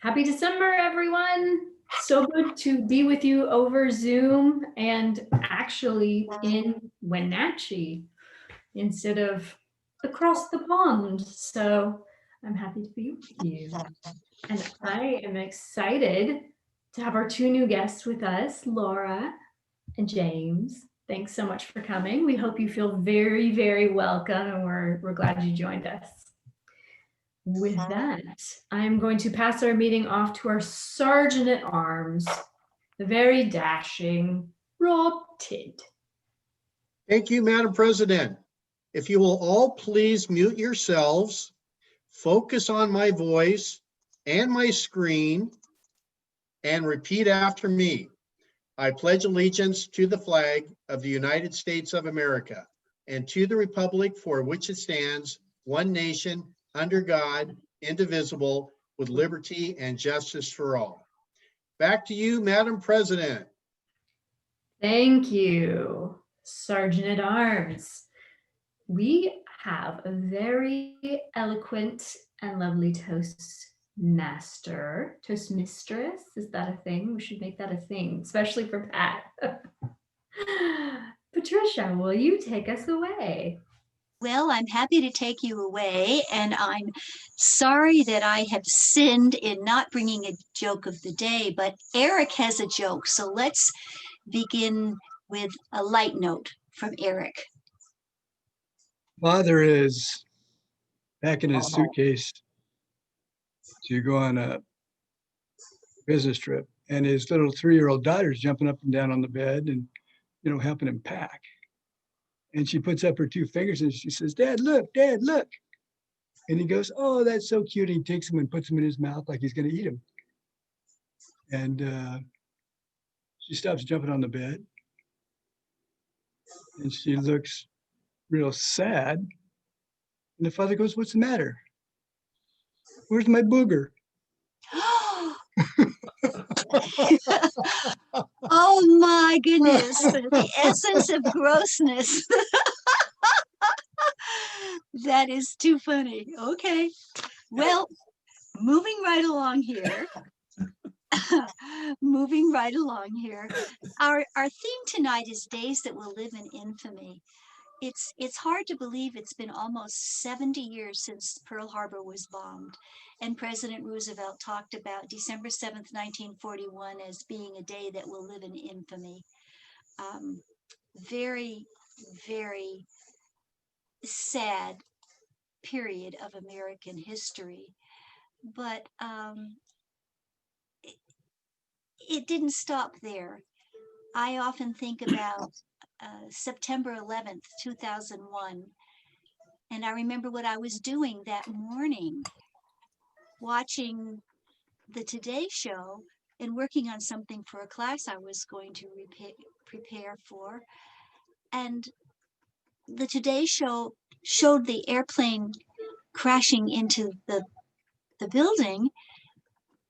Happy December, everyone. So good to be with you over Zoom and actually in Wenatchee instead of across the pond. So I'm happy to be with you. And I am excited to have our two new guests with us, Laura and James. Thanks so much for coming. We hope you feel very, very welcome, and we're glad you joined us. With that, I'm going to pass our meeting off to our Sergeant at Arms, the very dashing Rob Tidd. Thank you, Madam President. If you will all please mute yourselves, focus on my voice and my screen, and repeat after me. I pledge allegiance to the flag of the United States of America and to the republic for which it stands, one nation, under God, indivisible, with liberty and justice for all. Back to you, Madam President. Thank you, Sergeant at Arms. We have a very eloquent and lovely Toastmaster, Toastmistress. Is that a thing? We should make that a thing, especially for Pat. Patricia, will you take us away? Well, I'm happy to take you away, and I'm sorry that I have sinned in not bringing a joke of the day, but Eric has a joke, so let's begin with a light note from Eric. Father is packing his suitcase to go on a business trip, and his little 3-year-old daughter's jumping up and down on the bed and, helping him pack. And she puts up her 2 fingers and she says, Dad, look. And he goes, oh, that's so cute. And he takes them and puts them in his mouth like he's going to eat them. And she stops jumping on the bed and she looks real sad. And the father goes, what's the matter? Where's my booger? Oh my goodness, the essence of grossness. That is too funny. Okay, well, moving right along here. Our theme tonight is Days That Will Live in Infamy. It's hard to believe it's been almost 70 years since Pearl Harbor was bombed, and President Roosevelt talked about December 7th, 1941 as being a day that will live in infamy. Very, very sad period of American history, but it didn't stop there. I often think about September 11th, 2001. And I remember what I was doing that morning, watching the Today Show and working on something for a class I was going to prepare for. And the Today Show showed the airplane crashing into the building,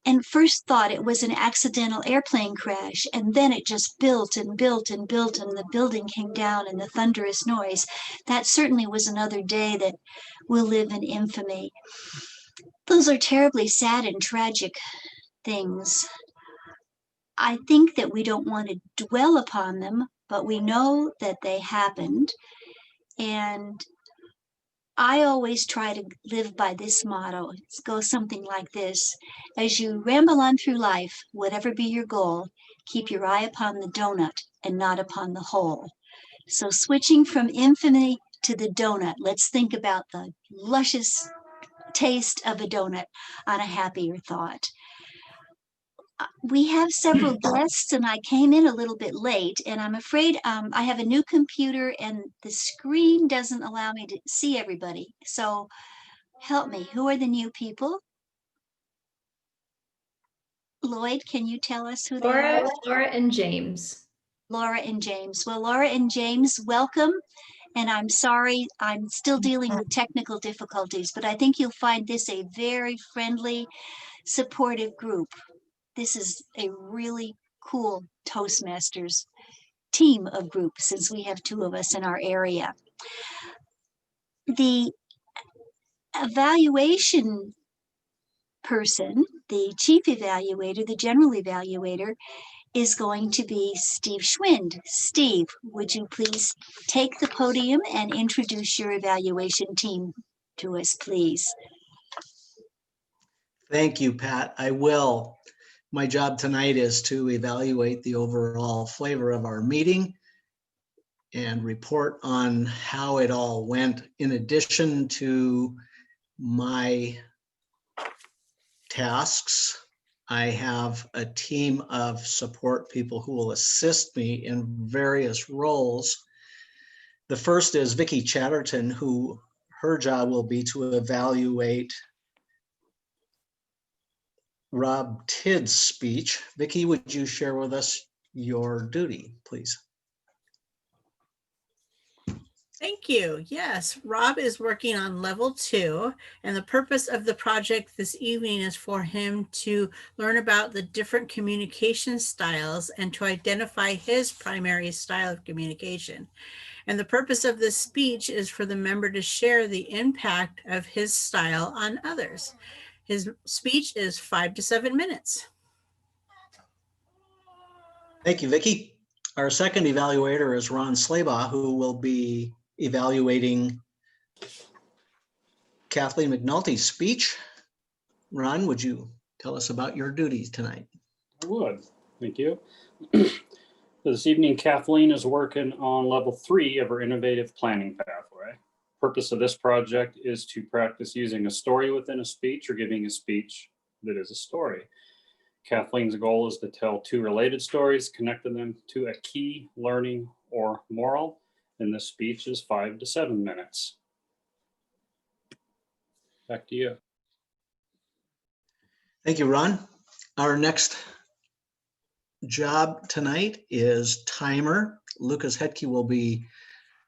and first thought it was an accidental airplane crash, and then it just built and built and built, and the building came down and the thunderous noise. That certainly was another day that will live in infamy. Those are terribly sad and tragic things. I think that we don't want to dwell upon them, but we know that they happened, and I always try to live by this motto. It goes something like this: as you ramble on through life, whatever be your goal, keep your eye upon the donut and not upon the hole. So switching from infamy to the donut, let's think about the luscious taste of a donut on a happier thought. We have several guests, and I came in a little bit late, and I'm afraid I have a new computer and the screen doesn't allow me to see everybody. So help me. Who are the new people? Lloyd, can you tell us who they are? Laura and James. Laura and James. Well, Laura and James, welcome. And I'm sorry, I'm still dealing with technical difficulties, but I think you'll find this a very friendly, supportive group. This is a really cool Toastmasters team of group, since we have 2 of us in our area. The evaluation person, the chief evaluator, the general evaluator, is going to be Steve Schwind. Steve, would you please take the podium and introduce your evaluation team to us, please? Thank you, Pat. I will. My job tonight is to evaluate the overall flavor of our meeting and report on how it all went. In addition to my tasks, I have a team of support people who will assist me in various roles. The first is Vicki Chatterton, who her job will be to evaluate Rob Tidd's speech. Vicki, would you share with us your duty, please? Thank you. Yes, Rob is working on level 2, and the purpose of the project this evening is for him to learn about the different communication styles and to identify his primary style of communication. And the purpose of this speech is for the member to share the impact of his style on others. His speech is 5 to 7 minutes. Thank you, Vicki. Our second evaluator is Ron Slabaugh, who will be evaluating Kathleen McNulty's speech. Ron, would you tell us about your duties tonight? I would. Thank you. This evening, Kathleen is working on level 3 of her innovative planning pathway. Purpose of this project is to practice using a story within a speech or giving a speech that is a story. Kathleen's goal is to tell 2 related stories, connecting them to a key learning or moral, and this speech is 5 to 7 minutes. Back to you. Thank you, Ron. Our next job tonight is timer. Lucas Hetke will be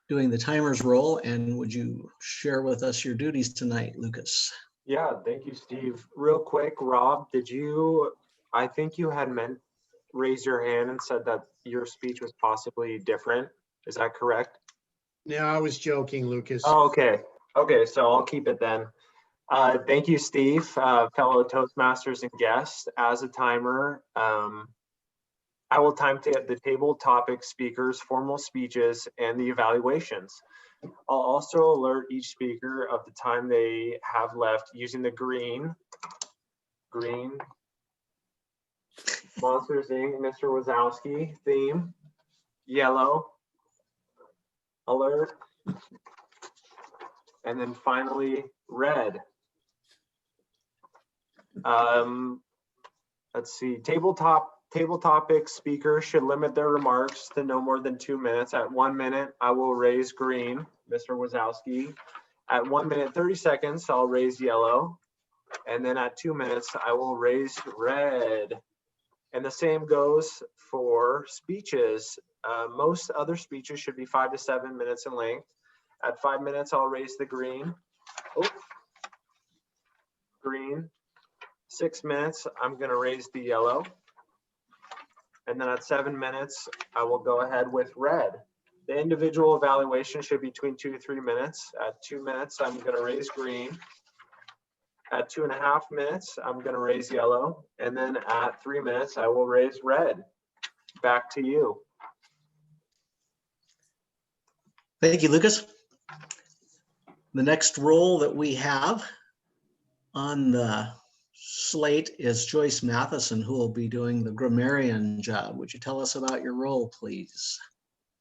doing the timer's role, and would you share with us your duties tonight, Lucas? Yeah, thank you, Steve. Real quick, Rob, I think you had raised your hand and said that your speech was possibly different. Is that correct? No, I was joking, Lucas. Oh, okay. Okay, so I'll keep it then. Thank you, Steve, fellow Toastmasters and guests. As a timer, I will time the table topic speakers, formal speeches, and the evaluations. I'll also alert each speaker of the time they have left using the green, Monsters Inc., Mr. Wazowski theme, yellow, alert, and then finally red. Let's see, table topic speakers should limit their remarks to no more than 2 minutes. At 1 minute, I will raise green, Mr. Wazowski. At 1 minute, 30 seconds, I'll raise yellow. And then at 2 minutes, I will raise red. And the same goes for speeches. Most other speeches should be 5 to 7 minutes in length. At 5 minutes, I'll raise the green. Oh, green. 6 minutes, I'm gonna raise the yellow. And then at 7 minutes, I will go ahead with red. The individual evaluation should be between 2 to 3 minutes. At 2 minutes, I'm gonna raise green. At 2.5 minutes, I'm gonna raise yellow. And then at 3 minutes, I will raise red. Back to you. Thank you, Lucas. The next role that we have on the slate is Joyce Matheson, who will be doing the grammarian job. Would you tell us about your role, please?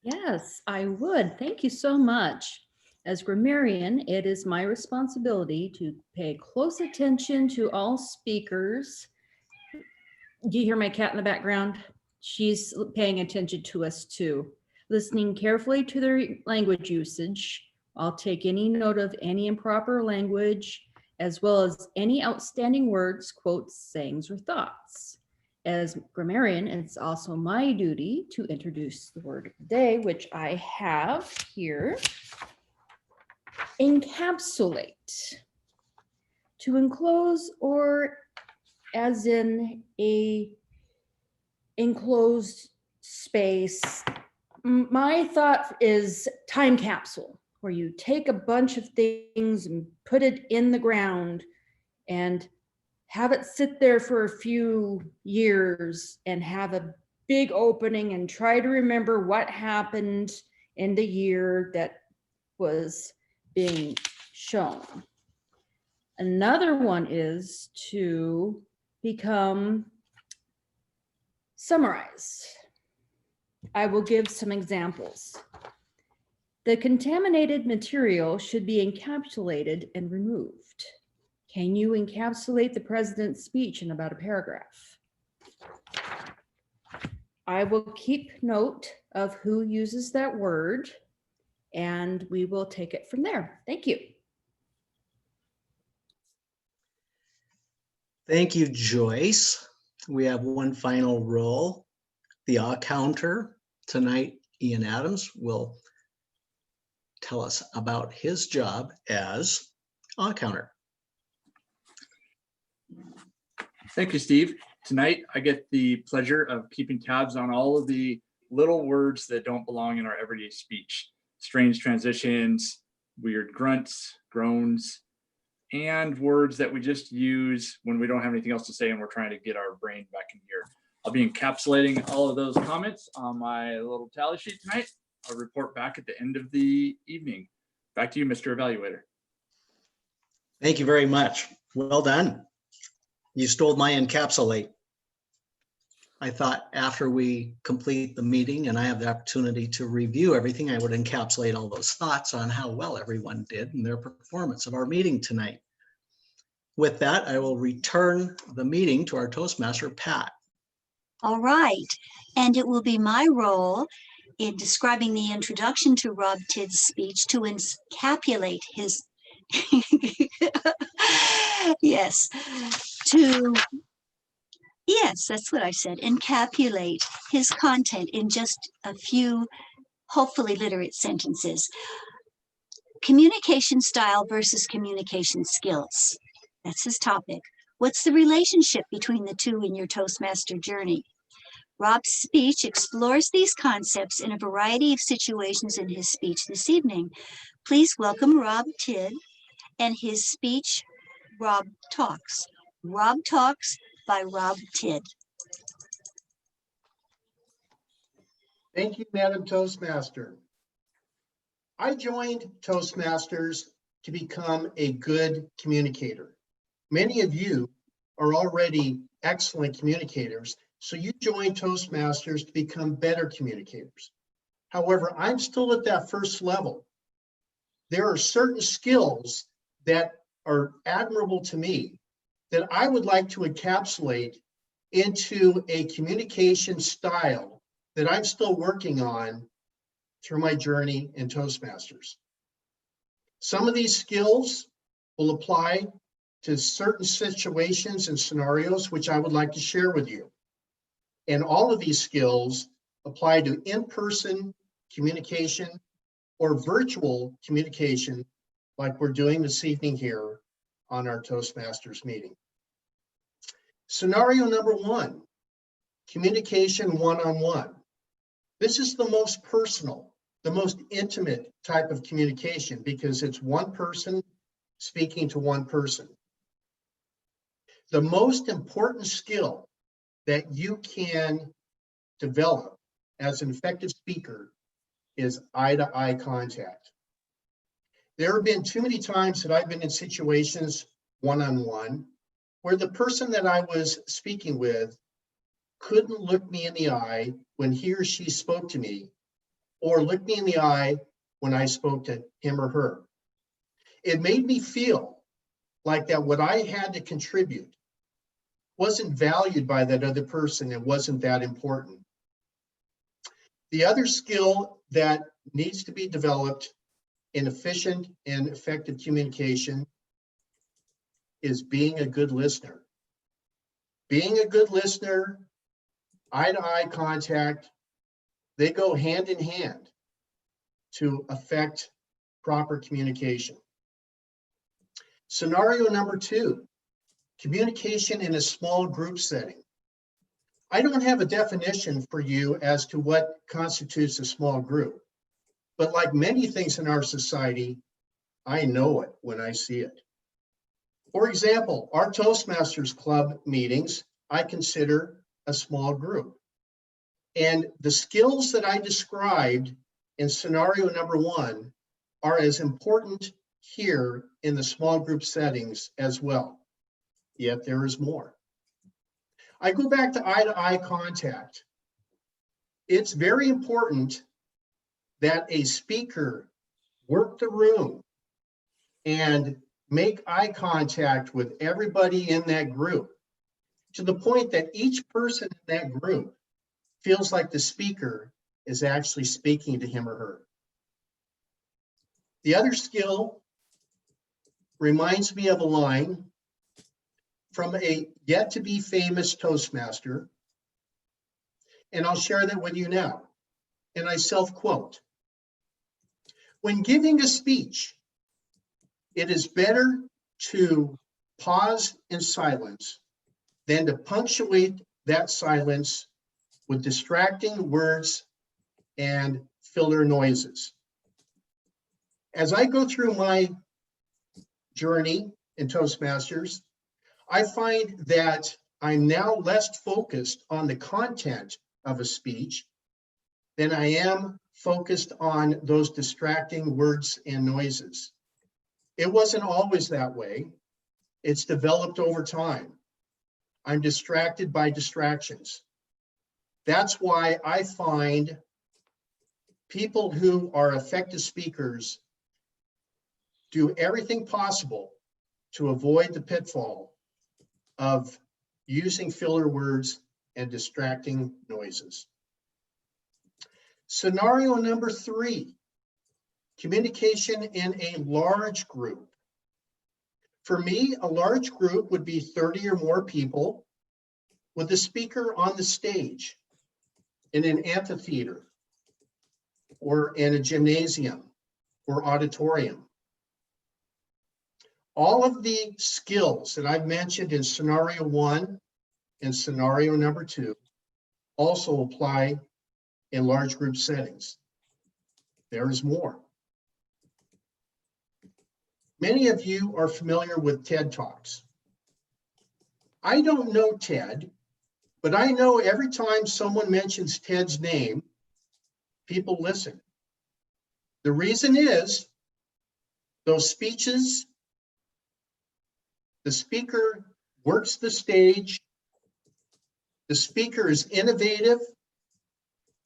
Yes, I would. Thank you so much. As grammarian, it is my responsibility to pay close attention to all speakers. Do you hear my cat in the background? She's paying attention to us too. Listening carefully to their language usage. I'll take any note of any improper language, as well as any outstanding words, quotes, sayings, or thoughts. As grammarian, it's also my duty to introduce the word of the day, which I have here. Encapsulate. To enclose, or as in a enclosed space. My thought is time capsule, where you take a bunch of things and put it in the ground and have it sit there for a few years and have a big opening and try to remember what happened in the year that was being shown. Another one is to become summarized. I will give some examples. The contaminated material should be encapsulated and removed. Can you encapsulate the president's speech in about a paragraph? I will keep note of who uses that word, and we will take it from there. Thank you. Thank you, Joyce. We have one final role, the counter. Tonight, Ian Adams will tell us about his job as counter. Thank you, Steve. Tonight, I get the pleasure of keeping tabs on all of the little words that don't belong in our everyday speech. Strange transitions, weird grunts, groans, and words that we just use when we don't have anything else to say and we're trying to get our brain back in gear. I'll be encapsulating all of those comments on my little tally sheet tonight. I'll report back at the end of the evening. Back to you, Mr. Evaluator. Thank you very much. Well done. You stole my encapsulate. I thought after we complete the meeting and I have the opportunity to review everything, I would encapsulate all those thoughts on how well everyone did in their performance of our meeting tonight. With that, I will return the meeting to our Toastmaster, Pat. All right, and it will be my role in describing the introduction to Rob Tidd's speech to encapsulate his, yes, that's what I said, encapsulate his content in just a few, hopefully literate sentences. Communication style versus communication skills. That's his topic. What's the relationship between the two in your Toastmaster journey? Rob's speech explores these concepts in a variety of situations in his speech this evening. Please welcome Rob Tidd and his speech, Rob Talks. Rob Talks by Rob Tidd. Thank you, Madam Toastmaster. I joined Toastmasters to become a good communicator. Many of you are already excellent communicators, so you joined Toastmasters to become better communicators. However, I'm still at that first level. There are certain skills that are admirable to me that I would like to encapsulate into a communication style that I'm still working on through my journey in Toastmasters. Some of these skills will apply to certain situations and scenarios, which I would like to share with you. And all of these skills apply to in-person communication or virtual communication like we're doing this evening here on our Toastmasters meeting. Scenario number one, communication one-on-one. This is the most personal, the most intimate type of communication because it's one person speaking to one person. The most important skill that you can develop as an effective speaker is eye-to-eye contact. There have been too many times that I've been in situations one-on-one where the person that I was speaking with couldn't look me in the eye when he or she spoke to me, or look me in the eye when I spoke to him or her. It made me feel like that what I had to contribute wasn't valued by that other person. It wasn't that important. The other skill that needs to be developed in efficient and effective communication is being a good listener. Being a good listener, eye-to-eye contact, they go hand in hand to affect proper communication. Scenario number two, communication in a small group setting. I don't have a definition for you as to what constitutes a small group, but like many things in our society, I know it when I see it. For example, our Toastmasters Club meetings, I consider a small group. And the skills that I described in scenario number 1 are as important here in the small group settings as well. Yet there is more. I go back to eye contact. It's very important that a speaker work the room and make eye contact with everybody in that group, to the point that each person in that group feels like the speaker is actually speaking to him or her. The other skill reminds me of a line from a yet to be famous Toastmaster, and I'll share that with you now. And I self-quote, "When giving a speech, it is better to pause in silence than to punctuate that silence with distracting words and filler noises." As I go through my journey in Toastmasters, I find that I'm now less focused on the content of a speech than I am focused on those distracting words and noises. It wasn't always that way. It's developed over time. I'm distracted by distractions. That's why I find people who are effective speakers do everything possible to avoid the pitfall of using filler words and distracting noises. Scenario number 3, communication in a large group. For me, a large group would be 30 or more people with a speaker on the stage in an amphitheater or in a gymnasium or auditorium. All of the skills that I've mentioned in scenario 1 and scenario number 2 also apply in large group settings. There is more. Many of you are familiar with TED Talks. I don't know TED, but I know every time someone mentions TED's name, people listen. The reason is those speeches, the speaker works the stage, the speaker is innovative,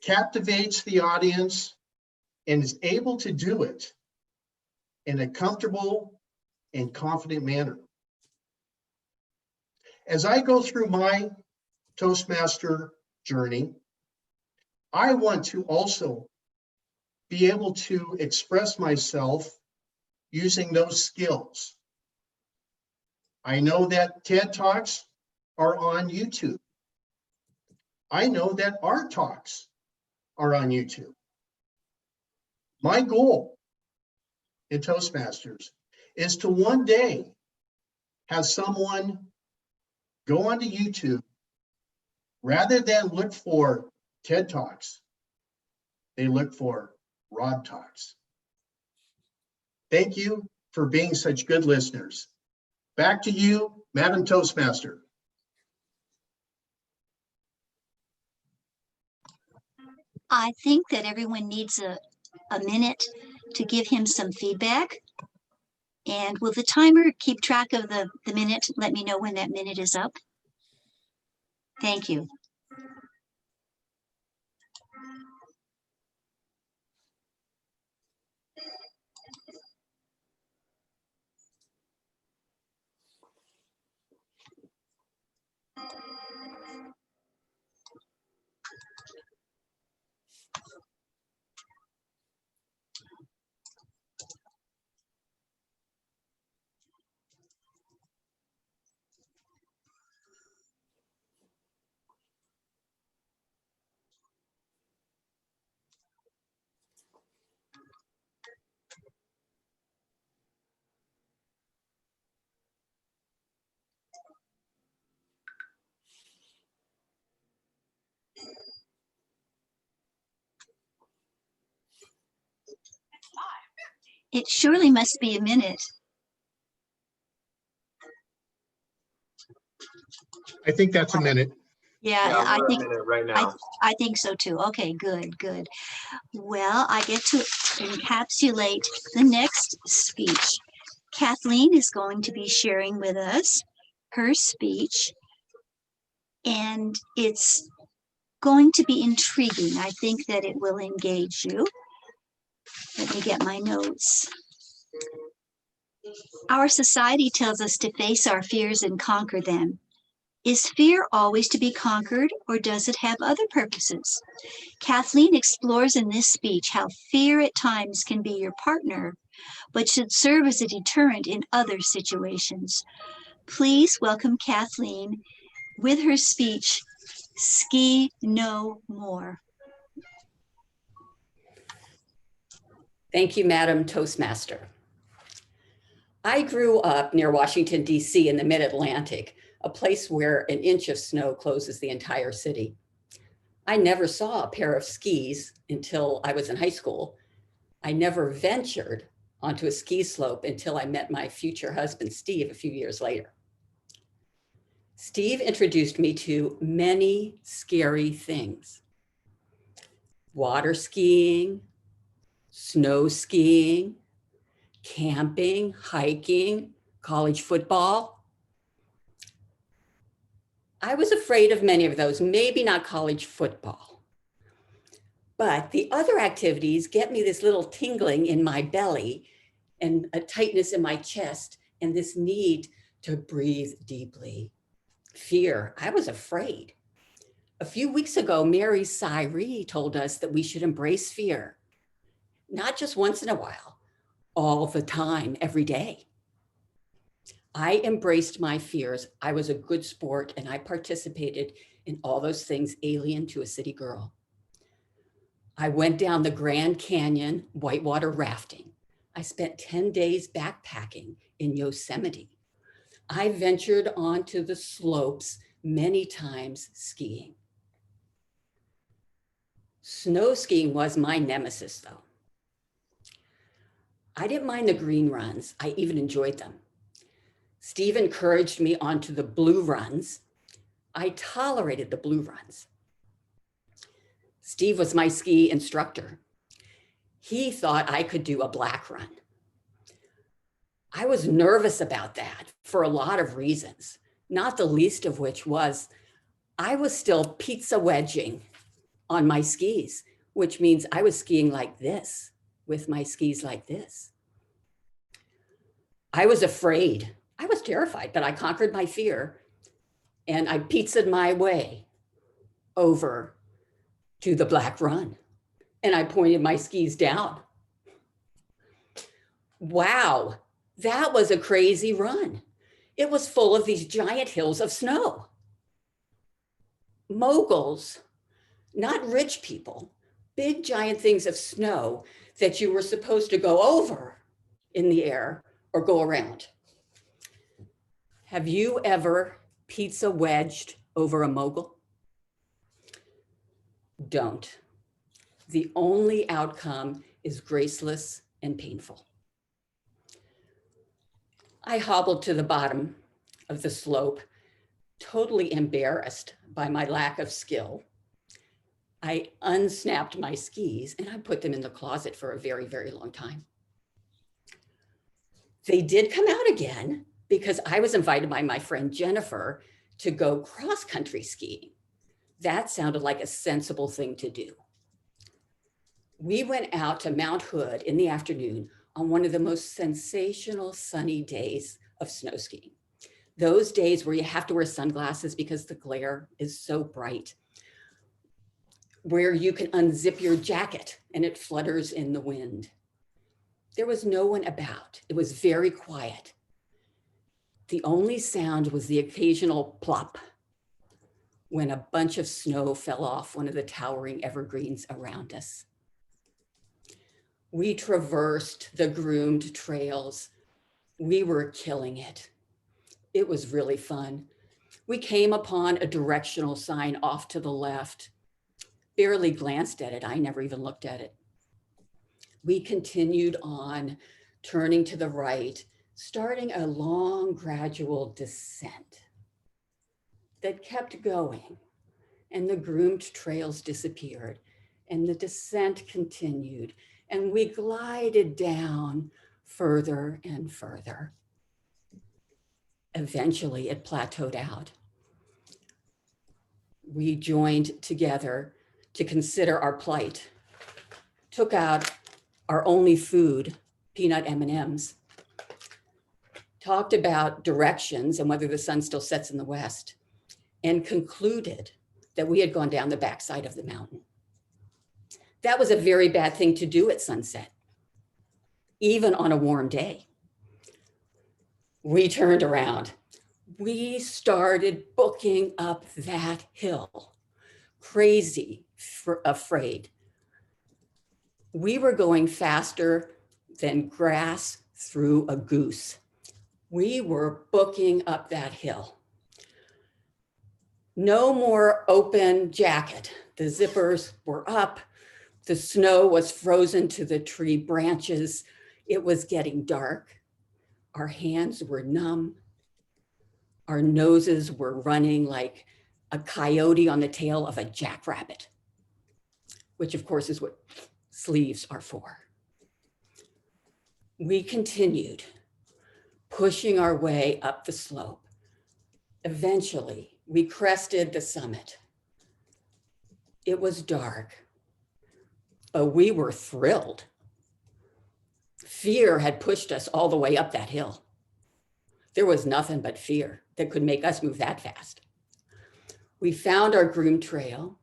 captivates the audience, and is able to do it in a comfortable and confident manner. As I go through my Toastmaster journey, I want to also be able to express myself using those skills. I know that TED Talks are on YouTube. I know that our talks are on YouTube. My goal in Toastmasters is to one day have someone go onto YouTube, rather than look for TED Talks, they look for Rob Talks. Thank you for being such good listeners. Back to you, Madam Toastmaster. I think that everyone needs a minute to give him some feedback. And will the timer keep track of the minute? Let me know when that minute is up. Thank you. It surely must be a minute. I think that's a minute. Yeah, Yeah, I we're a think, minute right now. I think so too. Okay, good, good. Well, I get to encapsulate the next speech. Kathleen is going to be sharing with us her speech, and it's going to be intriguing. I think that it will engage you. Let me get my notes. Our society tells us to face our fears and conquer them. Is fear always to be conquered, or does it have other purposes? Kathleen explores in this speech how fear at times can be your partner, but should serve as a deterrent in other situations. Please welcome Kathleen with her speech, Ski No More. Thank you, Madam Toastmaster. I grew up near Washington, D.C. in the mid-Atlantic, a place where an inch of snow closes the entire city. I never saw a pair of skis until I was in high school. I never ventured onto a ski slope until I met my future husband, Steve, a few years later. Steve introduced me to many scary things: water skiing, snow skiing, camping, hiking, college football. I was afraid of many of those, maybe not college football. But the other activities get me this little tingling in my belly and a tightness in my chest and this need to breathe deeply. Fear, I was afraid. A few weeks ago, Mary Cyree told us that we should embrace fear, not just once in a while, all the time, every day. I embraced my fears. I was a good sport and I participated in all those things alien to a city girl. I went down the Grand Canyon whitewater rafting. I spent 10 days backpacking in Yosemite. I ventured onto the slopes many times skiing. Snow skiing was my nemesis, though. I didn't mind the green runs. I even enjoyed them. Steve encouraged me onto the blue runs. I tolerated the blue runs. Steve was my ski instructor. He thought I could do a black run. I was nervous about that for a lot of reasons, not the least of which was I was still pizza wedging on my skis, which means I was skiing like this with my skis like this. I was afraid. I was terrified, but I conquered my fear and I pizzaed my way over to the black run and I pointed my skis down. Wow, that was a crazy run. It was full of these giant hills of snow. Moguls, not rich people, big giant things of snow that you were supposed to go over in the air or go around. Have you ever pizza wedged over a mogul? Don't. The only outcome is graceless and painful. I hobbled to the bottom of the slope, totally embarrassed by my lack of skill. I unsnapped my skis and I put them in the closet for a very, very long time. They did come out again because I was invited by my friend Jennifer to go cross-country skiing. That sounded like a sensible thing to do. We went out to Mount Hood in the afternoon on one of the most sensational sunny days of snow skiing. Those days where you have to wear sunglasses because the glare is so bright, where you can unzip your jacket and it flutters in the wind. There was no one about. It was very quiet. The only sound was the occasional plop when a bunch of snow fell off one of the towering evergreens around us. We traversed the groomed trails. We were killing it. It was really fun. We came upon a directional sign off to the left. Barely glanced at it. I never even looked at it. We continued on, turning to the right, starting a long, gradual descent. that kept going, and the groomed trails disappeared, and the descent continued, and we glided down further and further. Eventually, it plateaued out. We joined together to consider our plight, took out our only food, peanut M&Ms, talked about directions and whether the sun still sets in the west, and concluded that we had gone down the backside of the mountain. That was a very bad thing to do at sunset, even on a warm day. We turned around. We started booking up that hill, crazy, afraid. We were going faster than grass through a goose. We were booking up that hill. No more open jacket. The zippers were up. The snow was frozen to the tree branches. It was getting dark. Our hands were numb. Our noses were running like a coyote on the tail of a jackrabbit, which of course is what sleeves are for. We continued pushing our way up the slope. Eventually, we crested the summit. It was dark, but we were thrilled. Fear had pushed us all the way up that hill. There was nothing but fear that could make us move that fast. We found our groomed trail.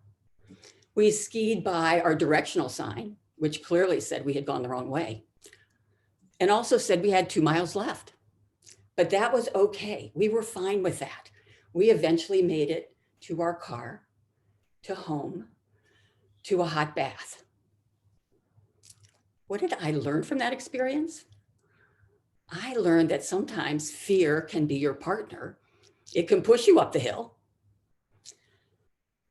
We skied by our directional sign, which clearly said we had gone the wrong way, and also said we had 2 miles left. But that was okay. We were fine with that. We eventually made it to our car, to home, to a hot bath. What did I learn from that experience? I learned that sometimes fear can be your partner. It can push you up the hill.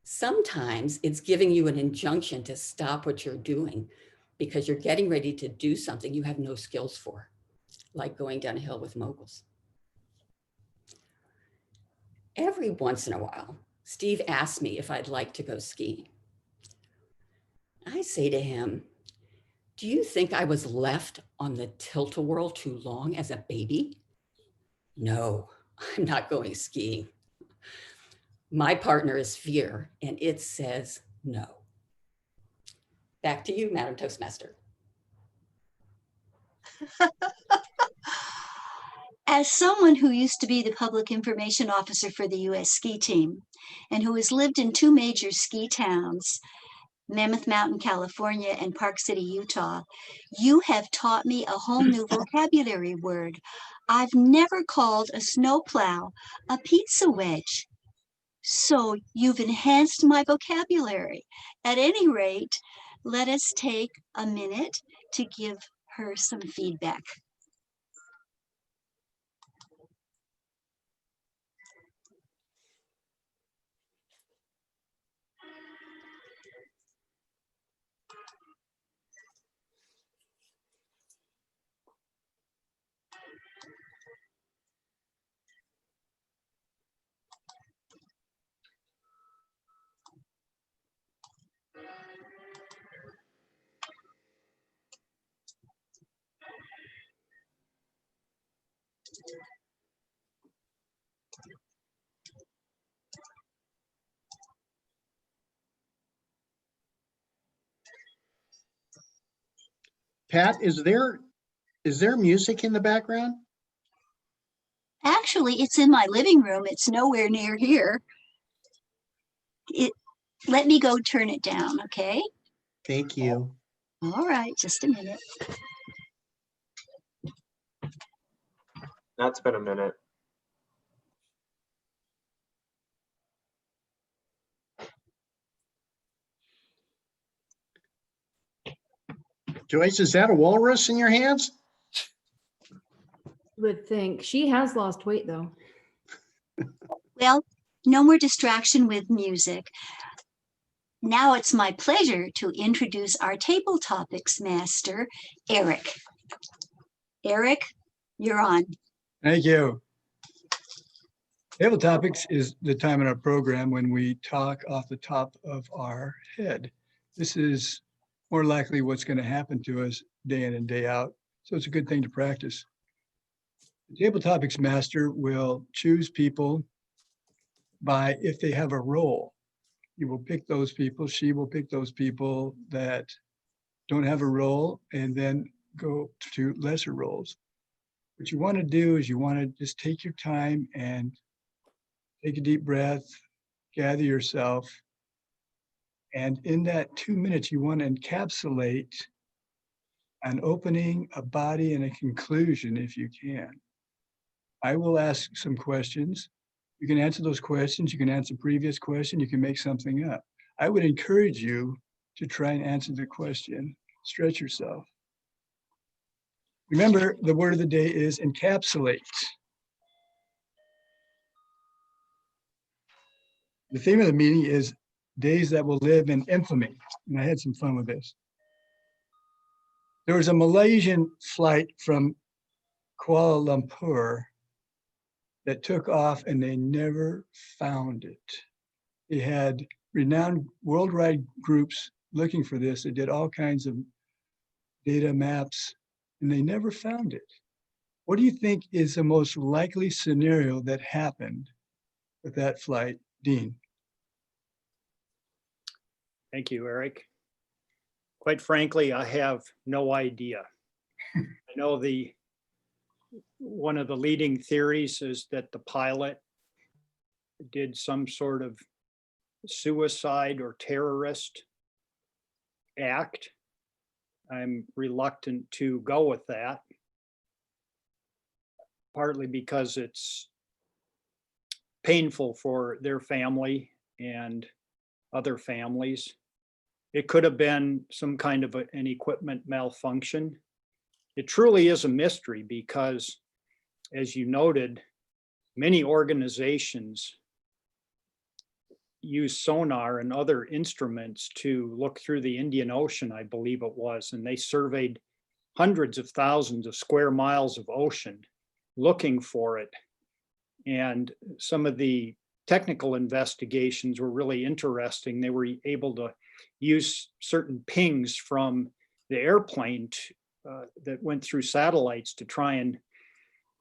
Sometimes it's giving you an injunction to stop what you're doing because you're getting ready to do something you have no skills for, like going down a hill with moguls. Every once in a while, Steve asks me if I'd like to go skiing. I say to him, do you think I was left on the tilt-a-whirl too long as a baby? No, I'm not going skiing. My partner is fear, and it says no. Back to you, Madam Toastmaster. As someone who used to be the public information officer for the U.S. ski team and who has lived in 2 major ski towns, Mammoth Mountain, California, and Park City, Utah, you have taught me a whole new vocabulary word. I've never called a snowplow a pizza wedge. So you've enhanced my vocabulary. At any rate, let us take a minute to give her some feedback. Pat, is there music in the background? Actually, it's in my living room. It's nowhere near here. Let me go turn it down, okay? Thank you. All right, just a minute. That's been a minute. Joyce, is that a walrus in your hands? Would think. She has lost weight though. Well, no more distraction with music. Now it's my pleasure to introduce our table topics master, Eric. Eric, you're on. Thank you. Table topics is the time in our program when we talk off the top of our head. This is more likely what's going to happen to us day in and day out. So it's a good thing to practice. The table topics master will choose people by if they have a role. You will pick those people, she will pick those people that don't have a role and then go to lesser roles. What you want to do is you want to just take your time and take a deep breath, gather yourself. And in that 2 minutes, you want to encapsulate an opening, a body, and a conclusion if you can. I will ask some questions. You can answer those questions. You can answer previous question. You can make something up. I would encourage you to try and answer the question. Stretch yourself. Remember, the word of the day is encapsulate. The theme of the meeting is days that will live in infamy. And I had some fun with this. There was a Malaysian flight from Kuala Lumpur that took off and they never found it. They had renowned worldwide groups looking for this. They did all kinds of data maps and they never found it. What do you think is the most likely scenario that happened with that flight, Dean? Thank you, Eric. Quite frankly, I have no idea. I know one of the leading theories is that the pilot did some sort of suicide or terrorist act. I'm reluctant to go with that, partly because it's painful for their family and other families. It could have been some kind of an equipment malfunction. It truly is a mystery because, as you noted, many organizations use sonar and other instruments to look through the Indian Ocean, I believe it was, and they surveyed hundreds of thousands of square miles of ocean looking for it. And some of the technical investigations were really interesting. They were able to use certain pings from the airplane that went through satellites to try and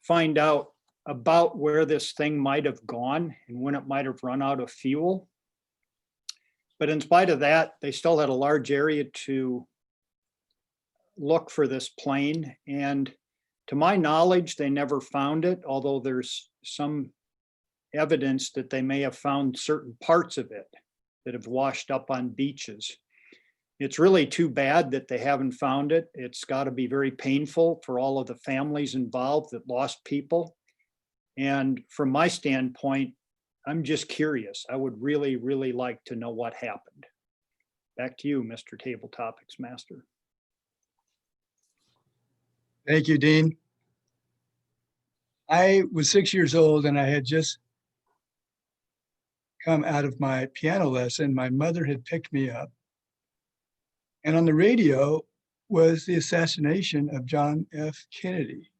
find out about where this thing might have gone and when it might have run out of fuel. But in spite of that, they still had a large area to look for this plane. And to my knowledge, they never found it, although there's some evidence that they may have found certain parts of it that have washed up on beaches. It's really too bad that they haven't found it. It's got to be very painful for all of the families involved that lost people. And from my standpoint, I'm just curious. I would really, really like to know what happened. Back to you, Mr. Table Topics Master. Thank you, Dean. I was 6 years old and I had just come out of my piano lesson. My mother had picked me up. And on the radio was the assassination of John F. Kennedy.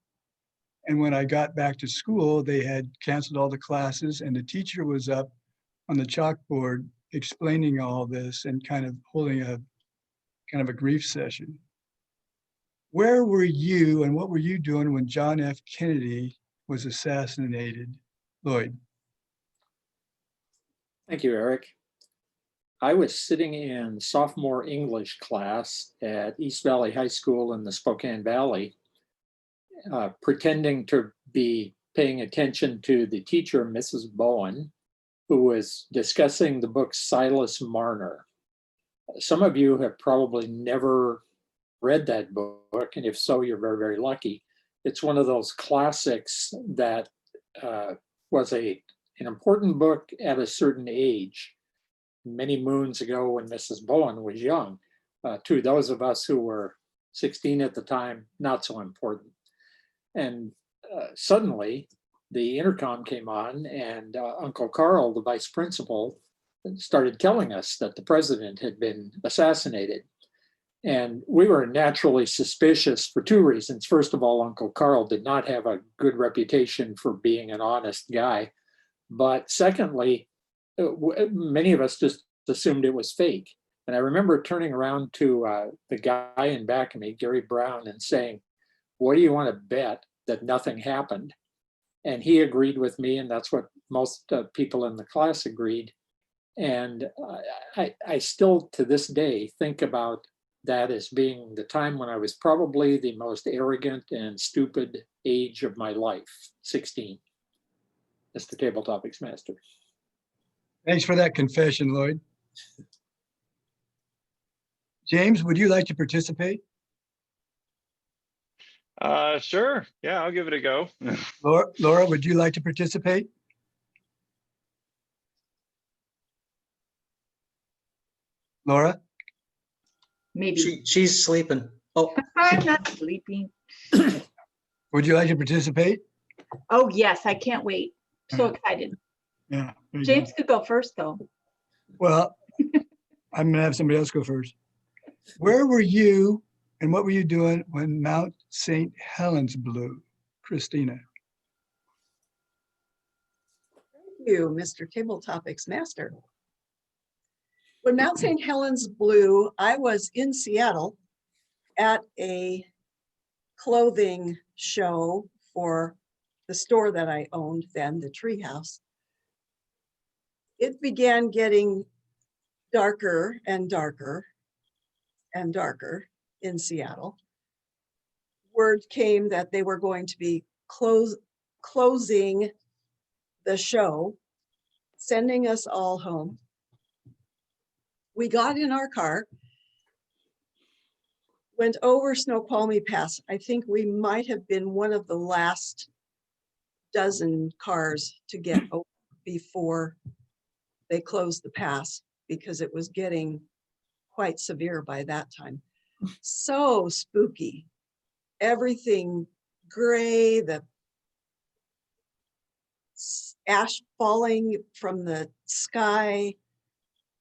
And when I got back to school, they had canceled all the classes and the teacher was up on the chalkboard explaining all this and kind of holding a kind of a grief session. Where were you and what were you doing when John F. Kennedy was assassinated? Lloyd. Thank you, Eric. I was sitting in sophomore English class at East Valley High School in the Spokane Valley, pretending to be paying attention to the teacher, Mrs. Bowen, who was discussing the book Silas Marner. Some of you have probably never read that book, and if so, you're very, very lucky. It's one of those classics that was an important book at a certain age, many moons ago when Mrs. Bowen was young. To those of us who were 16 at the time, not so important. And suddenly the intercom came on and Uncle Carl, the vice principal, started telling us that the president had been assassinated. And we were naturally suspicious for two reasons. First of all, Uncle Carl did not have a good reputation for being an honest guy. But secondly, many of us just assumed it was fake. And I remember turning around to the guy in back of me, Gary Brown, and saying, what do you want to bet that nothing happened? And he agreed with me, and that's what most people in the class agreed. And I still, to this day, think about that as being the time when I was probably the most arrogant and stupid age of my life, 16. Mr. Table Topics Master. Thanks for that confession, Lloyd. James, would you like to participate? Sure. Yeah, I'll give it a go. Laura, would you like to participate? Laura? Maybe. She's sleeping. Oh. I'm not sleeping. Would you like to participate? Oh, yes, I can't wait. So excited. Yeah. James could go first, though. Well, I'm gonna have somebody else go first. Where were you and what were you doing when Mount St. Helens blew? Christina. Thank you, Mr. Table Topics Master. When Mount St. Helens blew, I was in Seattle at a clothing show for the store that I owned then, the Treehouse. It began getting darker and darker and darker in Seattle. Word came that they were going to be closing the show, sending us all home. We got in our car, went over Snoqualmie Pass. I think we might have been one of the last dozen cars to get over before they closed the pass, because it was getting quite severe by that time. So spooky. Everything gray, the ash falling from the sky,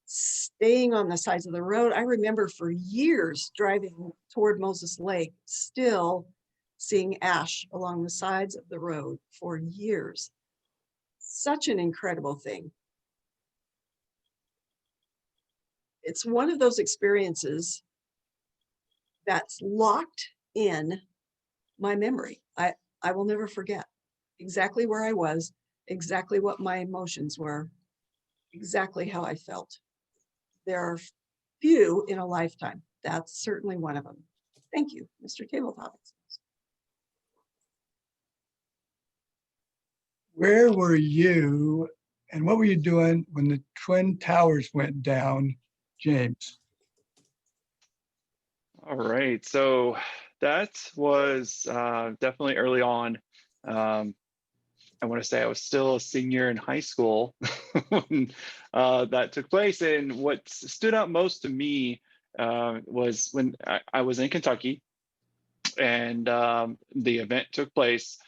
staying on the sides of the road. I remember for years driving toward Moses Lake, still seeing ash along the sides of the road for years. Such an incredible thing. It's one of those experiences that's locked in my memory. I will never forget exactly where I was, exactly what my emotions were, exactly how I felt. There are few in a lifetime. That's certainly one of them. Thank you, Mr. Table Topics. Where were you and what were you doing when the Twin Towers went down, James? All right, so that was definitely early on. I want to say I was still a senior in high school when that took place. And what stood out most to me was when I was in Kentucky and the event took place.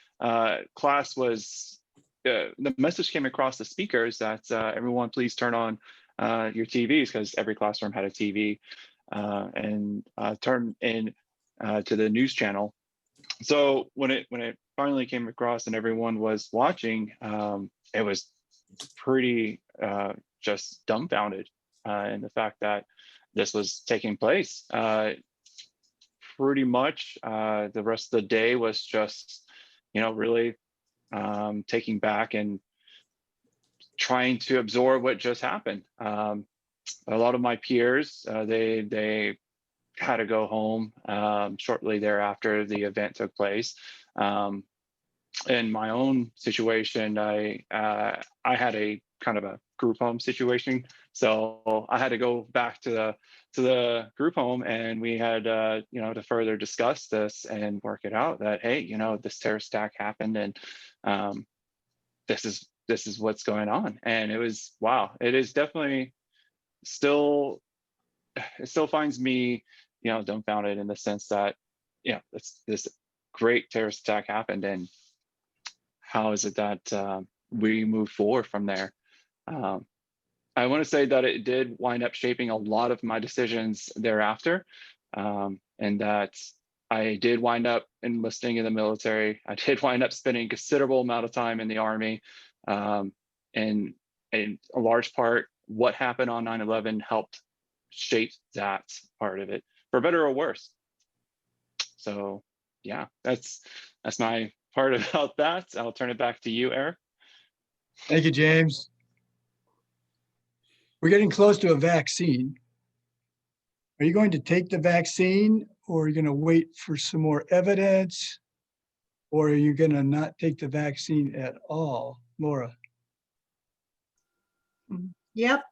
Class was, the message came across the speakers that everyone please turn on your TVs, because every classroom had a TV, and turn in to the news channel. So when it finally came across and everyone was watching, it was pretty just dumbfounded in the fact that this was taking place. Pretty much the rest of the day was just, really taking back and trying to absorb what just happened. A lot of my peers, they had to go home shortly thereafter the event took place. In my own situation, I had a kind of a group home situation, so I had to go back to the group home, and we had to further discuss this and work it out. That hey, this terrorist attack happened, and this is what's going on. And it was wow. It is definitely still. It still finds me, dumbfounded in the sense that, this great terrorist attack happened, and how is it that we move forward from there? I want to say that it did wind up shaping a lot of my decisions thereafter, and that I did wind up enlisting in the military. I did wind up spending a considerable amount of time in the Army. And in a large part, what happened on 9/11 helped shape that part of it, for better or worse. So yeah, that's my part about that. I'll turn it back to you, Eric. Thank you, James. We're getting close to a vaccine. Are you going to take the vaccine, or are you going to wait for some more evidence? Or are you going to not take the vaccine at all? Laura? Yep.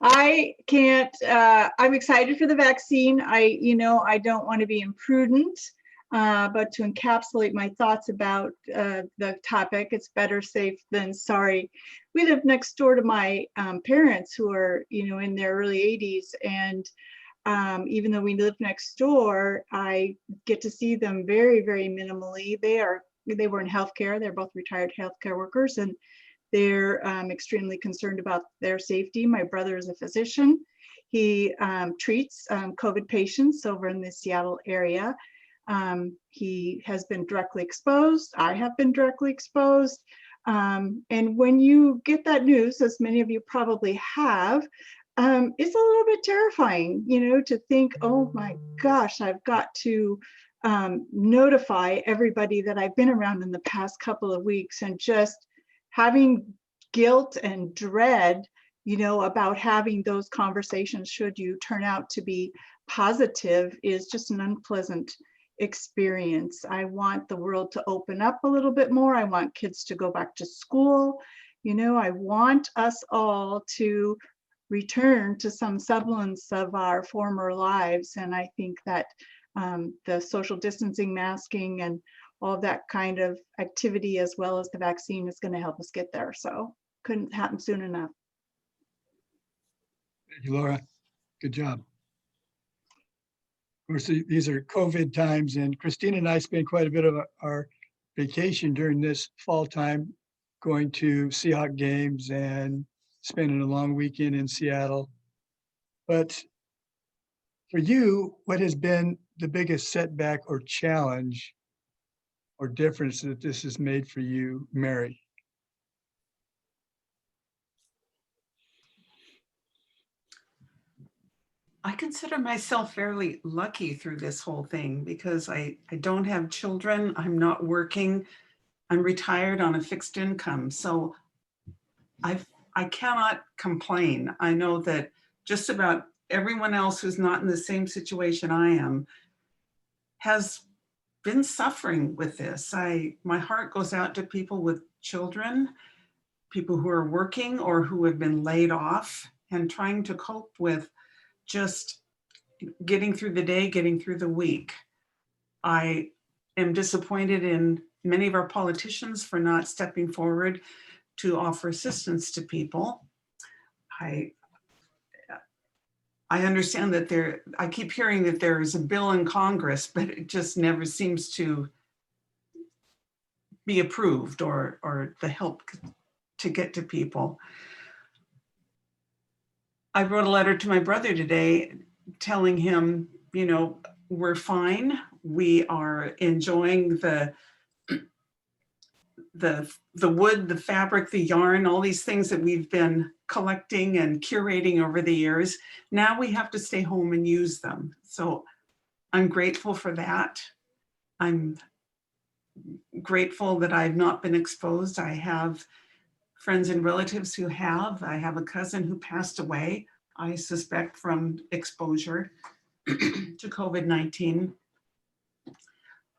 I can't, I'm excited for the vaccine. I don't want to be imprudent, but to encapsulate my thoughts about the topic, it's better safe than sorry. We live next door to my parents who are, in their early 80s. And even though we live next door, I get to see them very, very minimally. They were in healthcare. They're both retired healthcare workers, and they're extremely concerned about their safety. My brother is a physician. He treats COVID patients over in the Seattle area. He has been directly exposed. I have been directly exposed. And when you get that news, as many of you probably have, it's a little bit terrifying, to think, oh my gosh, I've got to notify everybody that I've been around in the past couple of weeks, and just having guilt and dread, about having those conversations should you turn out to be positive is just an unpleasant experience. I want the world to open up a little bit more. I want kids to go back to school. I want us all to return to some semblance of our former lives. And I think that the social distancing, masking, and all that kind of activity, as well as the vaccine, is going to help us get there. So couldn't happen soon enough. Thank you, Laura. Good job. Of course, these are COVID times, and Christina and I spent quite a bit of our vacation during this fall time, going to Seahawk games and spending a long weekend in Seattle. But for you, what has been the biggest setback or challenge or difference that this has made for you, Mary? I consider myself fairly lucky through this whole thing because I don't have children. I'm not working. I'm retired on a fixed income. So I cannot complain. I know that just about everyone else who's not in the same situation I am has been suffering with this. My heart goes out to people with children, people who are working or who have been laid off and trying to cope with just getting through the day, getting through the week. I am disappointed in many of our politicians for not stepping forward to offer assistance to people. I understand that I keep hearing that there is a bill in Congress, but it just never seems to be approved or the help to get to people. I wrote a letter to my brother today telling him, we're fine. We are enjoying the wood, the fabric, the yarn, all these things that we've been collecting and curating over the years. Now we have to stay home and use them. So I'm grateful for that. I'm grateful that I've not been exposed. I have friends and relatives who have. I have a cousin who passed away, I suspect from exposure to COVID-19.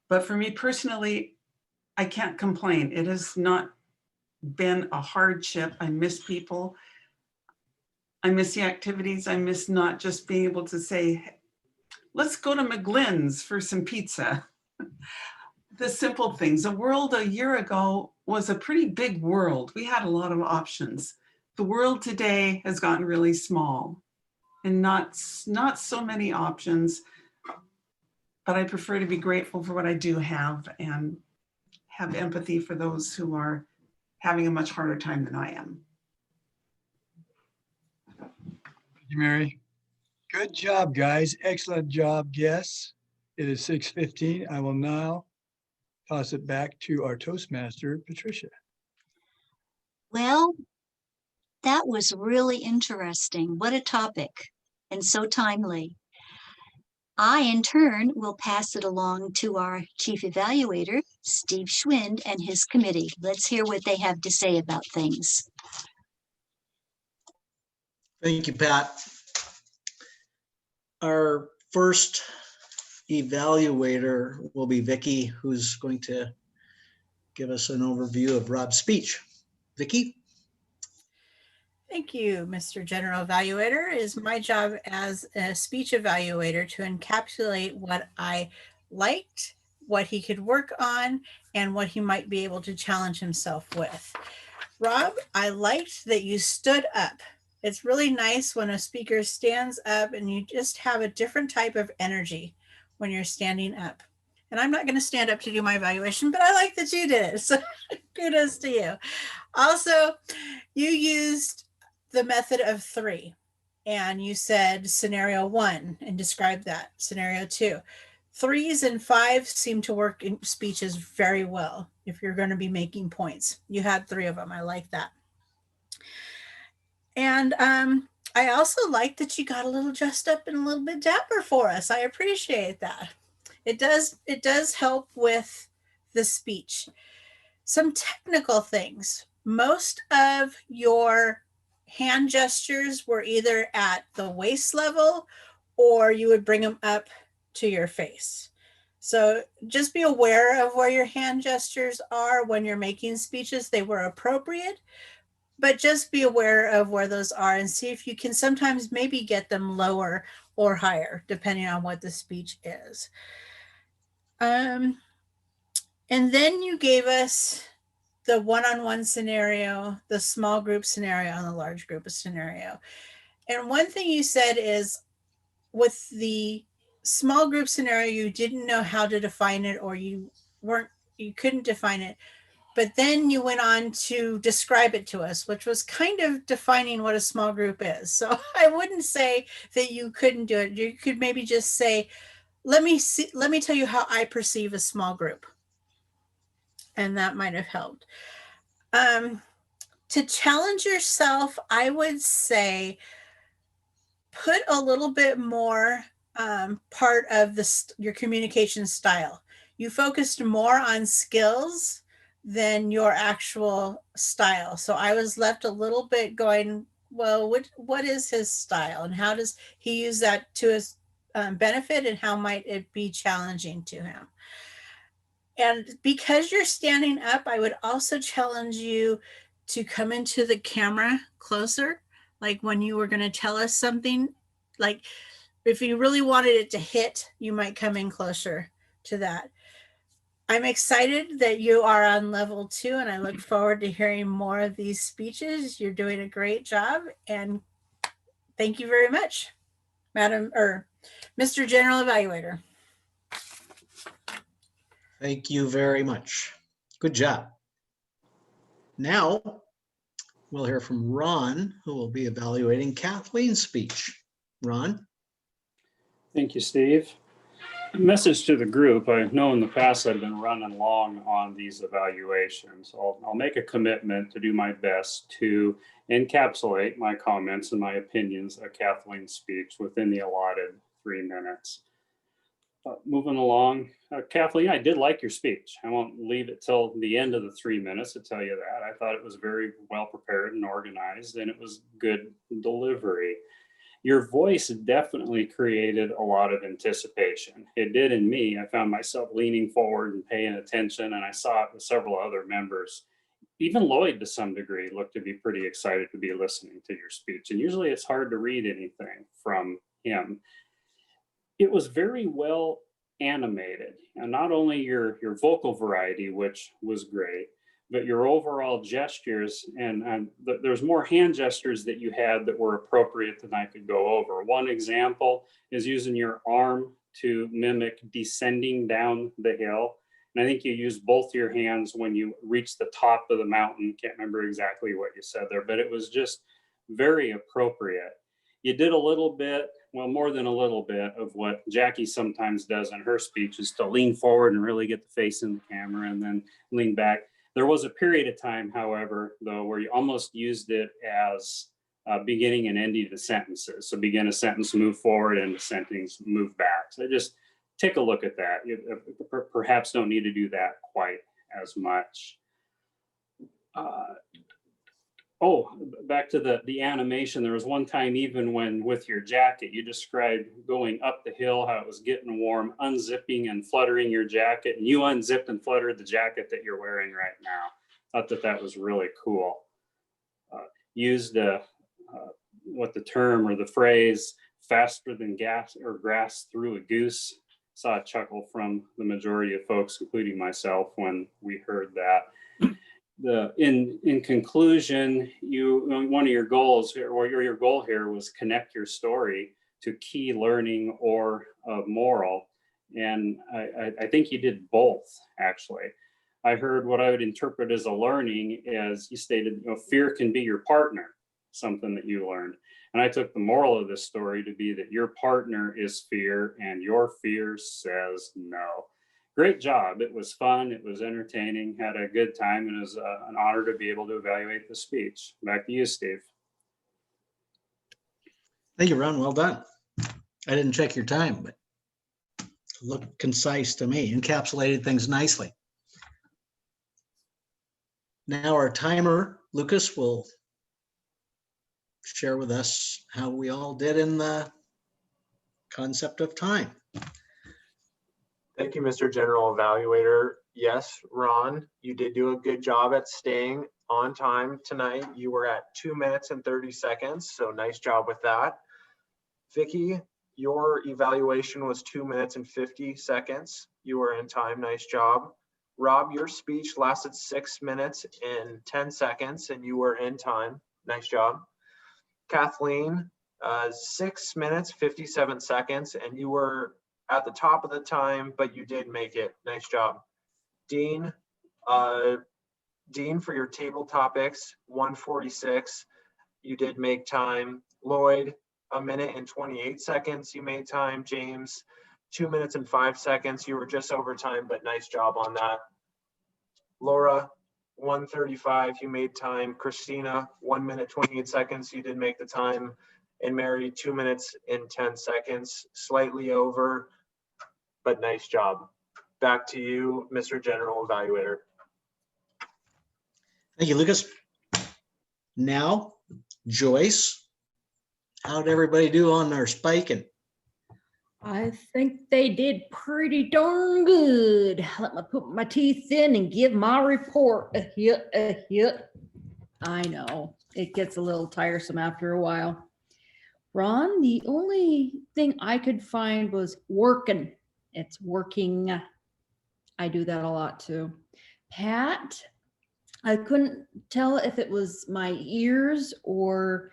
But for me personally, I can't complain. It has not been a hardship. I miss people. I miss the activities. I miss not just being able to say, let's go to McGlynn's for some pizza. The simple things. The world a year ago was a pretty big world. We had a lot of options. The world today has gotten really small and not so many options, but I prefer to be grateful for what I do have and have empathy for those who are having a much harder time than I am. Thank you, Mary. Good job, guys. Excellent job. Yes. It is 6:15. I will now toss it back to our Toastmaster, Patricia. Well, that was really interesting. What a topic, and so timely. I, in turn, will pass it along to our chief evaluator, Steve Schwind, and his committee. Let's hear what they have to say about things. Thank you, Pat. Our first evaluator will be Vicki, who's going to give us an overview of Rob's speech. Vicki? Thank you, Mr. General Evaluator. It is my job as a speech evaluator to encapsulate what I liked, what he could work on, and what he might be able to challenge himself with. Rob, I liked that you stood up. It's really nice when a speaker stands up and you just have a different type of energy when you're standing up. And I'm not going to stand up to do my evaluation, but I like that you did it. So kudos to you. Also, you used the method of 3, and you said scenario 1 and described that. Scenario 2. 3s and 5s seem to work in speeches very well if you're going to be making points. You had 3 of them. I like that. And I also like that you got a little dressed up and a little bit dapper for us. I appreciate that. It does help with the speech. Some technical things. Most of your hand gestures were either at the waist level or you would bring them up to your face. So just be aware of where your hand gestures are when you're making speeches. They were appropriate, but just be aware of where those are and see if you can sometimes maybe get them lower or higher, depending on what the speech is. And then you gave us the one-on-one scenario, the small group scenario, and the large group scenario. And one thing you said is with the small group scenario, you didn't know how to define it, or you couldn't define it. But then you went on to describe it to us, which was kind of defining what a small group is. So I wouldn't say that you couldn't do it. You could maybe just say, let me tell you how I perceive a small group. And that might have helped. To challenge yourself, I would say put a little bit more part of your communication style. You focused more on skills than your actual style. So I was left a little bit going, well, what is his style and how does he use that to his benefit, and how might it be challenging to him? And because you're standing up, I would also challenge you to come into the camera closer. Like when you were going to tell us something, like if you really wanted it to hit, you might come in closer to that. I'm excited that you are on level 2, and I look forward to hearing more of these speeches. You're doing a great job, and thank you very much, Mr. General Evaluator. Thank you very much. Good job. Now, we'll hear from Ron, who will be evaluating Kathleen's speech. Ron? Thank you, Steve. Message to the group. I know in the past I've been running long on these evaluations. I'll make a commitment to do my best to encapsulate my comments and my opinions of Kathleen's speech within the allotted 3 minutes. Moving along, Kathleen, I did like your speech. I won't leave it till the end of the 3 minutes to tell you that. I thought it was very well prepared and organized, and it was good delivery. Your voice definitely created a lot of anticipation. It did in me. I found myself leaning forward and paying attention, and I saw it with several other members. Even Lloyd, to some degree, looked to be pretty excited to be listening to your speech. And usually it's hard to read anything from him. It was very well animated, and not only your vocal variety, which was great, but your overall gestures, and there's more hand gestures that you had that were appropriate than I could go over. One example is using your arm to mimic descending down the hill. And I think you used both your hands when you reached the top of the mountain. Can't remember exactly what you said there, but it was just very appropriate. You did a little bit well, more than a little bit of what Jackie sometimes does in her speech is to lean forward and really get the face in the camera and then lean back. There was a period of time, however, though, where you almost used it as beginning and ending the sentences. So begin a sentence, move forward, and the sentence, move back. So just take a look at that. You perhaps don't need to do that quite as much. Back to the animation. There was one time, even when with your jacket, you described going up the hill, how it was getting warm, unzipping and fluttering your jacket, and you unzipped and fluttered the jacket that you're wearing right now. Thought that was really cool. Used what the term or the phrase faster than gas or grass through a goose. Saw a chuckle from the majority of folks, including myself, when we heard that. In conclusion, one of your goals here, or your goal here, was connect your story to key learning or moral, and I think you did both. Actually, I heard what I would interpret as a learning, as you stated, fear can be your partner, something that you learned, and I took the moral of this story to be that your partner is fear, and your fear says no. Great job. It was fun. It was entertaining. Had a good time, and it was an honor to be able to evaluate the speech. Back to you, Steve. Thank you, Ron. Well done. I didn't check your time, but it looked concise to me. Encapsulated things nicely. Now our timer, Lucas, will share with us how we all did in the concept of time. Thank you, Mr. General Evaluator. Yes, Ron, you did do a good job at staying on time tonight. You were at 2 minutes and 30 seconds, so nice job with that. Vicki, your evaluation was 2 minutes and 50 seconds. You were in time, nice job. Rob, your speech lasted 6 minutes and 10 seconds, and you were in time, nice job. Kathleen, 6 minutes, 57 seconds, and you were at the top of the time, but you did make it. Nice job. Dean, for your table topics, 146. You did make time. Lloyd, 1 minute and 28 seconds. You made time. James, 2 minutes and 5 seconds. You were just over time, but nice job on that. Laura, 135. You made time. Christina, 1 minute, 28 seconds. You did make the time. And Mary, 2 minutes and 10 seconds, slightly over, but nice job. Back to you, Mr. General Evaluator. Thank you, Lucas. Now, Joyce, how'd everybody do on their spiking? I think they did pretty darn good. Let me put my teeth in and give my report. A hit. I know, it gets a little tiresome after a while. Ron, the only thing I could find was working. It's working. I do that a lot too. Pat, I couldn't tell if it was my ears or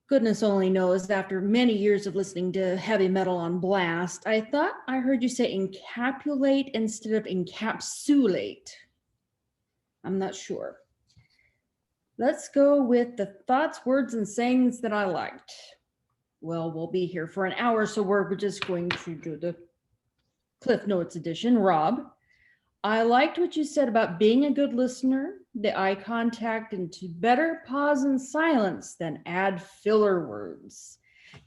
goodness only knows, after many years of listening to heavy metal on blast, I thought I heard you say encapsulate instead of encapsulate. I'm not sure. Let's go with the thoughts, words, and sayings that I liked. Well, we'll be here for an hour, so we're just going to do the Cliff Notes edition. Rob, I liked what you said about being a good listener, the eye contact, and to better pause in silence than add filler words.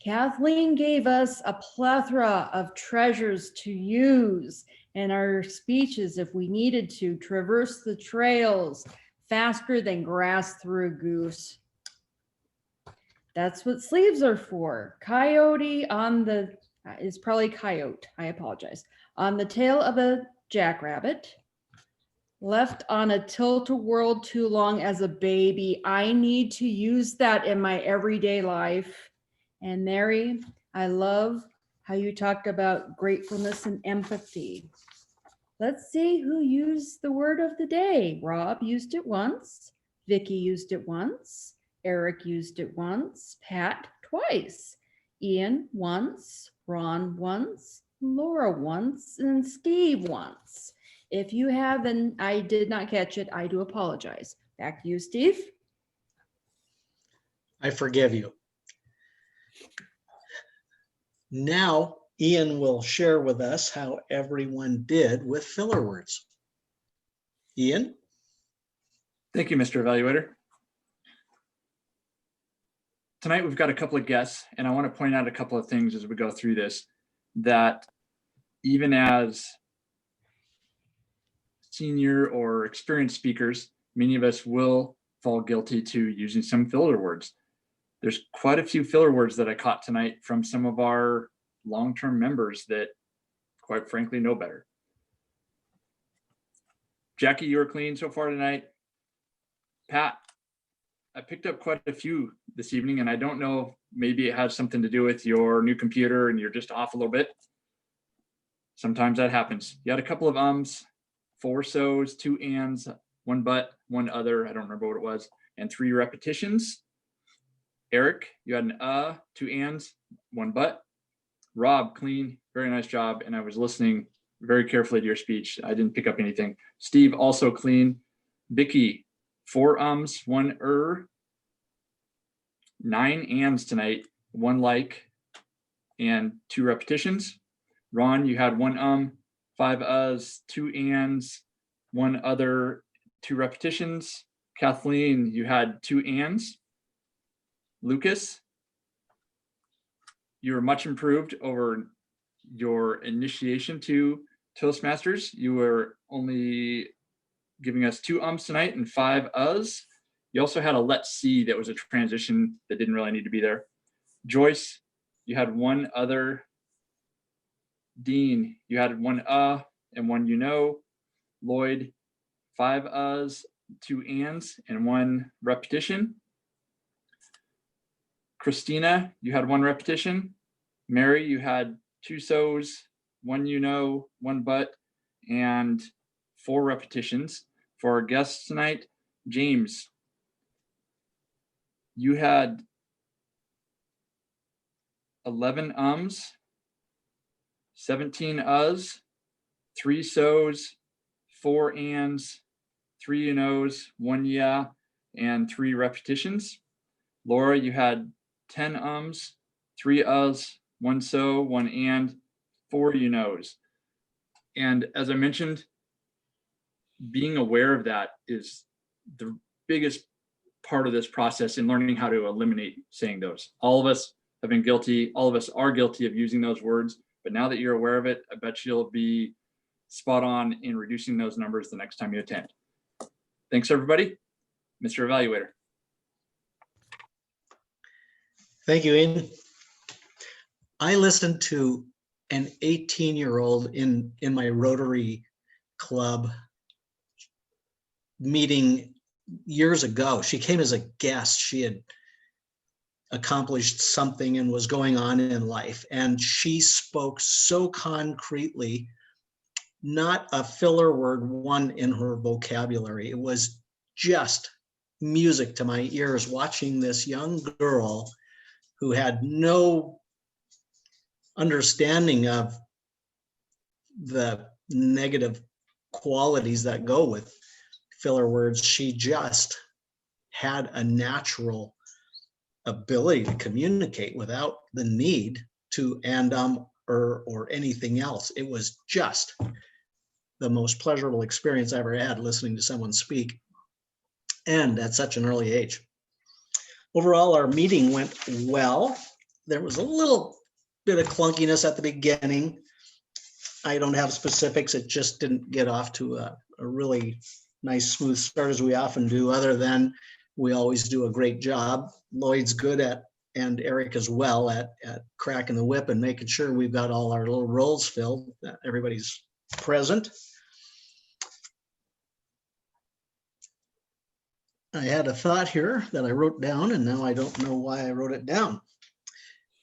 Kathleen gave us a plethora of treasures to use in our speeches if we needed to traverse the trails faster than grass through a goose. That's what sleeves are for. Coyote on the, is probably coyote, I apologize. On the tail of a jackrabbit. Left on a tilt-a-whirl too long as a baby. I need to use that in my everyday life. And Mary, I love how you talked about gratefulness and empathy. Let's see who used the word of the day. Rob used it once. Vicki used it once. Eric used it once. Pat twice. Ian once. Ron once. Laura once. And Steve once. If you have and I did not catch it, I do apologize. Back to you, Steve. I forgive you. Now, Ian will share with us how everyone did with filler words. Ian? Thank you, Mr. Evaluator. Tonight, we've got a couple of guests, and I want to point out a couple of things as we go through this, that even as senior or experienced speakers, many of us will fall guilty to using some filler words. There's quite a few filler words that I caught tonight from some of our long-term members that, quite frankly, know better. Jackie, you were clean so far tonight. Pat, I picked up quite a few this evening, and I don't know, maybe it has something to do with your new computer and you're just off a little bit. Sometimes that happens. You had a couple of ums, 4 so's, 2 ands, 1 but, 1 other, I don't remember what it was, and 3 repetitions. Eric, you had an 2 ands, 1 but. Rob, clean, very nice job, and I was listening very carefully to your speech. I didn't pick up anything. Steve, also clean. Vicky, 4 ums, 1 9 ands tonight, 1 like, and 2 repetitions. Ron, you had 1 5 uhs, 2 ands, 1 other, 2 repetitions. Kathleen, you had 2 ands. Lucas, you were much improved over your initiation to Toastmasters. You were only giving us 2 ums tonight and 5 uhs. You also had a let's see that was a transition that didn't really need to be there. Joyce, you had 1 other. Dean, you had 1 and 1 you know. Lloyd, 5 uhs, 2 ands, and 1 repetition. Christina, you had 1 repetition. Mary, you had 2 so's, 1 you know, 1 but, and 4 repetitions. For our guests tonight, James, you had 11 ums, 17 uhs, 3 so's, 4 ands, 3 you knows, 1 yeah, and 3 repetitions. Laura, you had 10 ums, 3 uhs, 1 so, 1 and, 4 you knows. And as I mentioned, being aware of that is the biggest part of this process in learning how to eliminate saying those. All of us have been guilty. All of us are guilty of using those words. But now that you're aware of it, I bet you'll be spot on in reducing those numbers the next time you attend. Thanks, everybody. Mr. Evaluator. Thank you, Ian. I listened to an 18-year-old in my Rotary Club meeting years ago. She came as a guest. She had accomplished something and was going on in life. And she spoke so concretely, not a filler word one in her vocabulary. It was just music to my ears watching this young girl who had no understanding of the negative qualities that go with filler words. She just had a natural ability to communicate without the need to and or anything else. It was just the most pleasurable experience I ever had listening to someone speak, and at such an early age. Overall, our meeting went well. There was a little bit of clunkiness at the beginning. I don't have specifics. It just didn't get off to a really nice, smooth start as we often do, other than we always do a great job. Lloyd's good at, and Eric as well, at cracking the whip and making sure we've got all our little roles filled, that everybody's present. I had a thought here that I wrote down, and now I don't know why I wrote it down.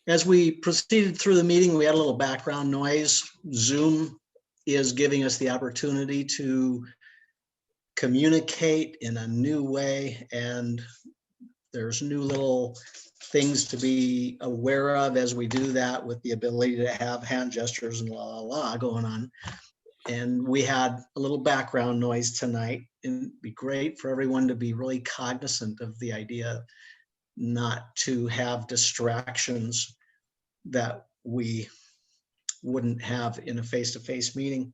As we proceeded through the meeting, we had a little background noise. Zoom is giving us the opportunity to communicate in a new way, and there's new little things to be aware of as we do that, with the ability to have hand gestures and going on. And we had a little background noise tonight, and it'd be great for everyone to be really cognizant of the idea not to have distractions that we wouldn't have in a face-to-face meeting.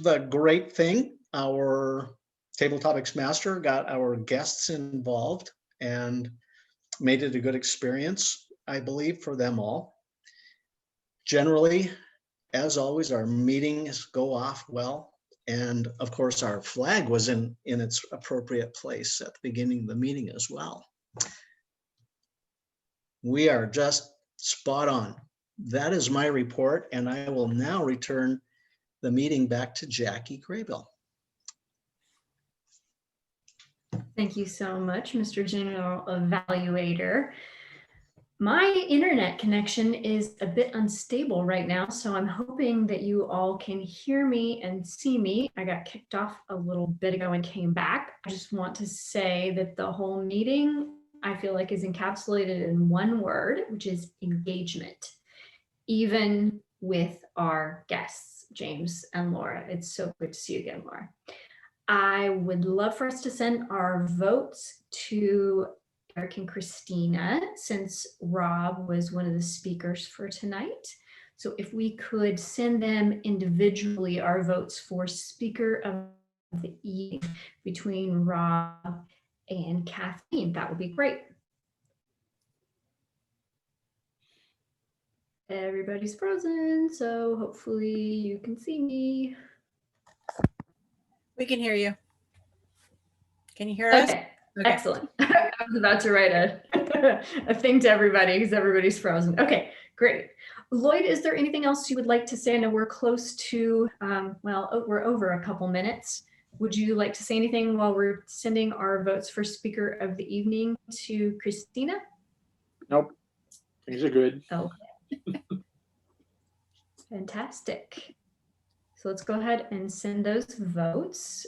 The great thing, our Table Topics Master got our guests involved and made it a good experience, I believe, for them all. Generally, as always, our meetings go off well. And of course, our flag was in its appropriate place at the beginning of the meeting as well. We are just spot on. That is my report, and I will now return the meeting back to Jackie Graybill. Thank you so much, Mr. General Evaluator. My internet connection is a bit unstable right now, so I'm hoping that you all can hear me and see me. I got kicked off a little bit ago and came back. I just want to say that the whole meeting, I feel like, is encapsulated in one word, which is engagement, even with our guests, James and Laura. It's so good to see you again, Laura. I would love for us to send our votes to Eric and Christina, since Rob was one of the speakers for tonight. So if we could send them individually our votes for Speaker of the Evening between Rob and Kathleen, that would be great. Everybody's frozen, so hopefully you can see me. We can hear you. Can you hear us? Okay. Excellent. I was about to write a thing to everybody because everybody's frozen. Okay, great. Lloyd, is there anything else you would like to say? I know we're close to, well, we're over a couple minutes. Would you like to say anything while we're sending our votes for Speaker of the Evening to Christina? Nope. Things are good. Okay. Fantastic. So let's go ahead and send those votes.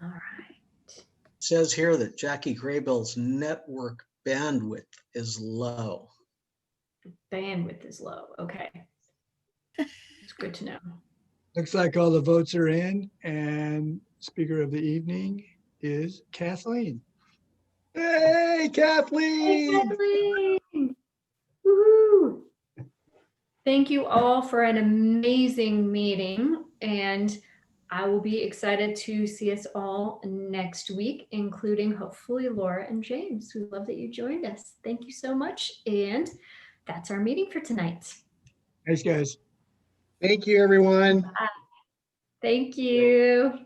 All right. It says here that Jackie Graybill's network bandwidth is low. Bandwidth is low. Okay. It's good to know. Looks like all the votes are in, and Speaker of the Evening is Kathleen. Hey, Kathleen! Hey, Kathleen! Woohoo! Thank you all for an amazing meeting, and I will be excited to see us all next week, including hopefully Laura and James. We love that you joined us. Thank you so much, and that's our meeting for tonight. Thanks, guys. Thank you, everyone. Thank you.